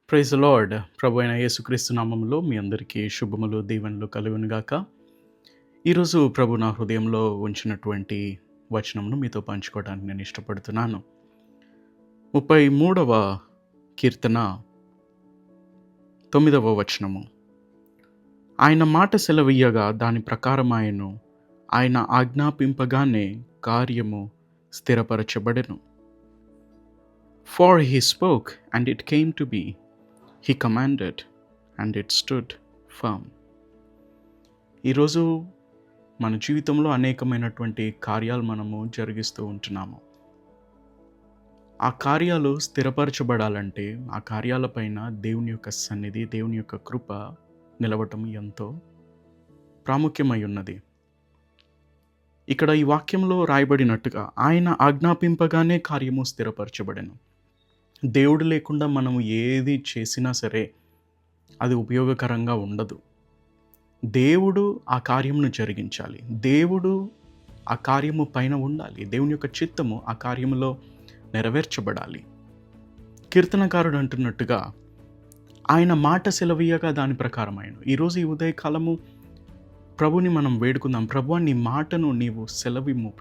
Praise lord. ప్రభు అయిన యేసుక్రీస్తు నామములో మీ అందరికీ శుభములు, దీవెనలు కలుగునుగాక. ఈరోజు ప్రభు నా హృదయంలో ఉంచినటువంటి వచనమును మీతో పంచుకోవడానికి నేను ఇష్టపడుతున్నాను. 33వ కీర్తన 9వ వచనము. ఆయన మాట సెలవీయగా దాని ప్రకారమాయెను, ఆయన ఆజ్ఞాపింపగానే కార్యము స్థిరపరచబడెను. For he spoke and it came to be. He commanded and it stood firm. ఈరోజు మన జీవితంలో అనేకమైనటువంటి కార్యాలు మనము జరిగిస్తూ ఉంటున్నాము. ఆ కార్యాలు స్థిరపరచబడాలంటే ఆ కార్యాలపైన దేవుని యొక్క సన్నిధి, దేవుని యొక్క కృప నిలవటం ఎంతో ప్రాముఖ్యమై ఉన్నది. ఇక్కడ ఈ వాక్యంలో రాయబడినట్టుగా ఆయన ఆజ్ఞాపింపగానే కార్యము స్థిరపరచబడెను. దేవుడు లేకుండా మనము ఏది చేసినా సరే అది ఉపయోగకరంగా ఉండదు. దేవుడు ఆ కార్యమును జరిగించాలి. దేవుడు ఆ కార్యము పైన ఉండాలి. దేవుని యొక్క చిత్తము ఆ కార్యములో నెరవేర్చబడాలి. కీర్తనకారుడు అంటున్నట్టుగా ఆయన మాట సెలవీయగా దాని ప్రకారమైన. ఈరోజు ఈ ఉదయకాలము ప్రభుని మనం వేడుకుందాం. ప్రభువా, నీ మాటను నీవు సెలవిమ్ము.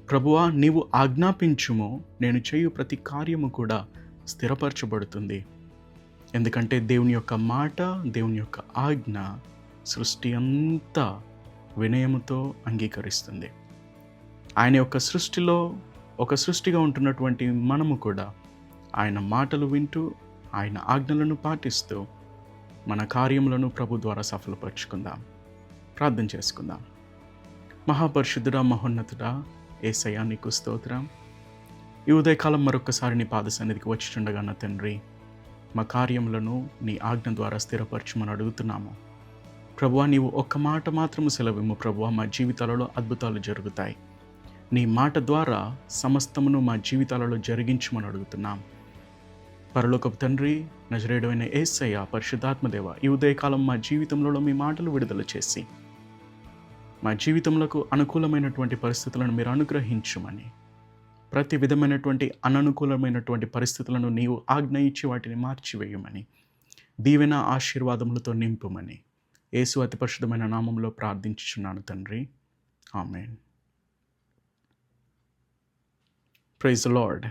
ప్రభువా, నీవు ఆజ్ఞాపించుము, నేను చేయు ప్రతి కార్యము కూడా స్థిరపరచబడుతుంది. ఎందుకంటే దేవుని యొక్క మాట, దేవుని యొక్క ఆజ్ఞ సృష్టి అంతా వినయముతో అంగీకరిస్తుంది. ఆయన యొక్క సృష్టిలో ఒక సృష్టిగా ఉంటున్నటువంటి మనము కూడా ఆయన మాటలు వింటూ, ఆయన ఆజ్ఞలను పాటిస్తూ మన కార్యములను ప్రభు ద్వారా సఫలపరుచుకుందాం. ప్రార్థన చేసుకుందాం. మహాపరిశుద్ధుడా, మహోన్నతుడా, యేసయ్యా నీకు స్తోత్రం. ఈ ఉదయకాలం మరొకసారి నీ పాద సన్నిధికి వచ్చిచుండగా నా తండ్రి, మా కార్యములను నీ ఆజ్ఞ ద్వారా స్థిరపరచమని అడుగుతున్నాము. ప్రభువా, నీవు ఒక్క మాట మాత్రము సెలవిమ్ము. ప్రభువా, మా జీవితాలలో అద్భుతాలు జరుగుతాయి. నీ మాట ద్వారా సమస్తమును మా జీవితాలలో జరిగించమని అడుగుతున్నాం. పరలోకపు తండ్రి, నజరేయుడైన యేసయ్య, పరిశుద్ధాత్మదేవ, ఈ ఉదయకాలం మా జీవితంలో మీ మాటలు విడుదల చేసి మా జీవితములకు అనుకూలమైనటువంటి పరిస్థితులను మీరు అనుగ్రహించమని, ప్రతి విధమైనటువంటి అననుకూలమైనటువంటి పరిస్థితులను నీవు ఆజ్ఞ ఇచ్చి వాటిని మార్చివేయమని, దీవెన ఆశీర్వాదములతో నింపుమని యేసు అతి పరిశుద్ధమైన నామంలో ప్రార్థించుచున్నాను తండ్రి. ఆమేన్. Praise the lord.